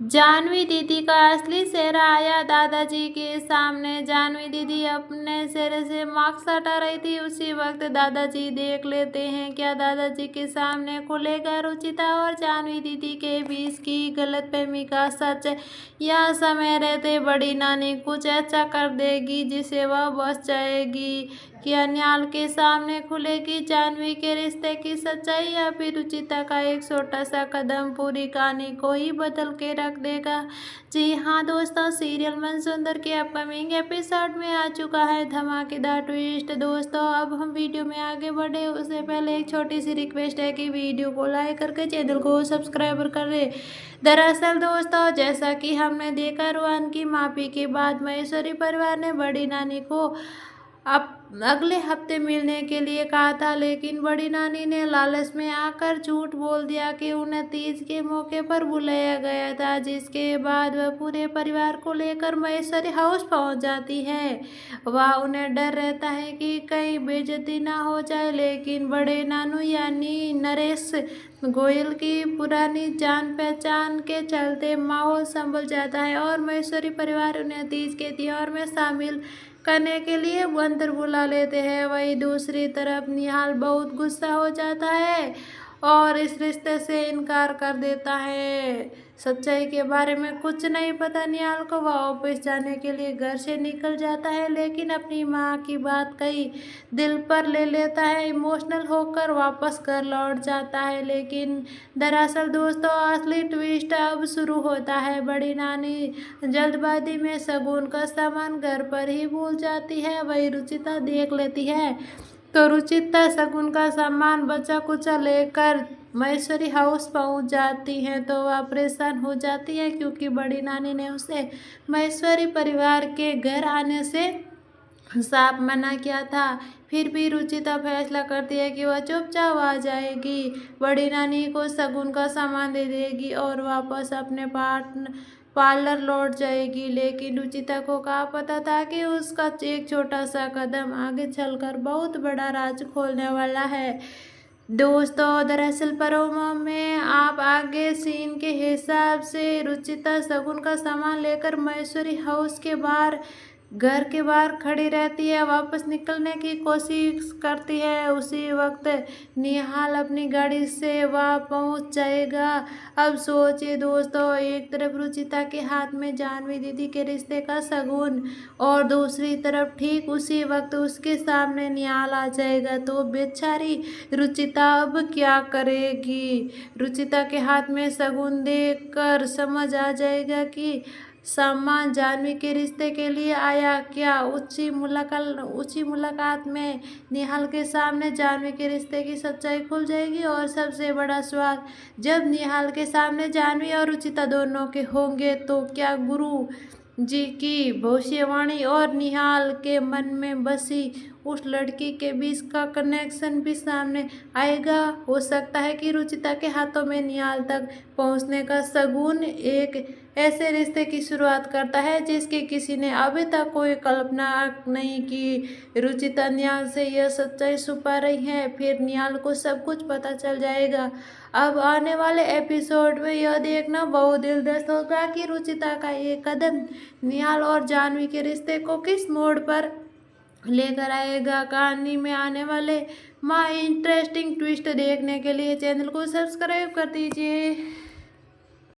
जानवी दीदी का असली चेहरा आया दादाजी के सामने। जानवी दीदी अपने चेहरे से मास्क हटा रही थी। उसी वक्त दादाजी देख लेते हैं क्या दादाजी के सामने खुलेगा रुचिता और जानवी दीदी के बीच की गलतफहमी का सच। यह समय रहते बड़ी नानी कुछ ऐसा कर देगी जिसे वह बच जाएगी। क्या निहाल के सामने खुलेगी जानवी के रिश्ते की सच्चाई या फिर रुचिता का एक छोटा सा कदम पूरी कहानी को ही बदल के रख देगा। जी हाँ दोस्तों, सीरियल मनसुंदर के अपकमिंग एपिसोड में आ चुका है धमाकेदार ट्विस्ट। दोस्तों अब हम वीडियो में आगे बढ़े उससे पहले एक छोटी सी रिक्वेस्ट है कि वीडियो को लाइक करके चैनल को सब्सक्राइब कर ले। दरअसल दोस्तों जैसा कि हमने देखा रोहन की माफी के बाद महेश्वरी परिवार ने बड़ी नानी को अब अगले हफ्ते मिलने के लिए कहा था, लेकिन बड़ी नानी ने लालच में आकर झूठ बोल दिया कि उन्हें तीज के मौके पर बुलाया गया था, जिसके बाद वह पूरे परिवार को लेकर महेश्वरी हाउस पहुंच जाती है। वह उन्हें डर रहता है कि कहीं बेइज्जती ना हो जाए, लेकिन बड़े नानू यानी नरेश गोयल की पुरानी जान पहचान के चलते माहौल संभल जाता है और महेश्वरी परिवार उन्हें तीज के त्योहार में शामिल करने के लिए अंदर बुला लेते हैं। वहीं दूसरी तरफ निहाल बहुत गुस्सा हो जाता है और इस रिश्ते से इनकार कर देता है। सच्चाई के बारे में कुछ नहीं पता निहाल को। वह ऑफिस जाने के लिए घर से निकल जाता है, लेकिन अपनी माँ की बात कही दिल पर ले लेता है। इमोशनल होकर वापस घर लौट जाता है, लेकिन दरअसल दोस्तों असली ट्विस्ट अब शुरू होता है। बड़ी नानी जल्दबाजी में शगुन का सामान घर पर ही भूल जाती है। वही रुचिता देख लेती है तो रुचिता शगुन का सामान बचा कुचा लेकर महेश्वरी हाउस पहुंच जाती है। तो वह परेशान हो जाती है क्योंकि बड़ी नानी ने उसे महेश्वरी परिवार के घर आने से साफ मना किया था। फिर भी रुचिता फैसला करती है कि वह चुपचाप आ जाएगी, बड़ी नानी को शगुन का सामान दे देगी और वापस अपने पार्लर लौट जाएगी। लेकिन रुचिता को क्या पता था कि उसका एक छोटा सा कदम आगे चलकर बहुत बड़ा राज खोलने वाला है। दोस्तों दरअसल प्रोमो में आप आगे सीन के हिसाब से रुचिता शगुन का सामान लेकर महेश्वरी हाउस के बाहर घर के बाहर खड़ी रहती है, वापस निकलने की कोशिश करती है। उसी वक्त निहाल अपनी गाड़ी से वह पहुंच जाएगा। अब सोचिए दोस्तों, एक तरफ रुचिता के हाथ में जानवी दीदी के रिश्ते का शगुन और दूसरी तरफ ठीक उसी वक्त उसके सामने निहाल आ जाएगा। तो बेचारी रुचिता अब क्या करेगी। रुचिता के हाथ में शगुन देखकर समझ आ जाएगा कि सामान जानवी के रिश्ते के लिए आया। क्या ऊंची मुलाकात में निहाल के सामने जानवी के रिश्ते की सच्चाई खुल जाएगी। और सबसे बड़ा सवाल, जब निहाल के सामने जानवी और रुचिता दोनों के होंगे तो क्या गुरु जी की भविष्यवाणी और निहाल के मन में बसी उस लड़की के बीच का कनेक्शन भी सामने आएगा। हो सकता है कि रुचिता के हाथों में निहाल तक पहुंचने का शगुन एक ऐसे रिश्ते की शुरुआत करता है जिसकी किसी ने अभी तक कोई कल्पना नहीं की। रुचिता निहाल से यह सच्चाई छुपा रही है, फिर निहाल को सब कुछ पता चल जाएगा। अब आने वाले एपिसोड में यह देखना बहुत दिलचस्प होगा कि रुचिता का ये कदम निहाल और जानवी के रिश्ते को किस मोड़ पर लेकर आएगा। कहानी में आने वाले इंटरेस्टिंग ट्विस्ट देखने के लिए चैनल को सब्सक्राइब कर दीजिए।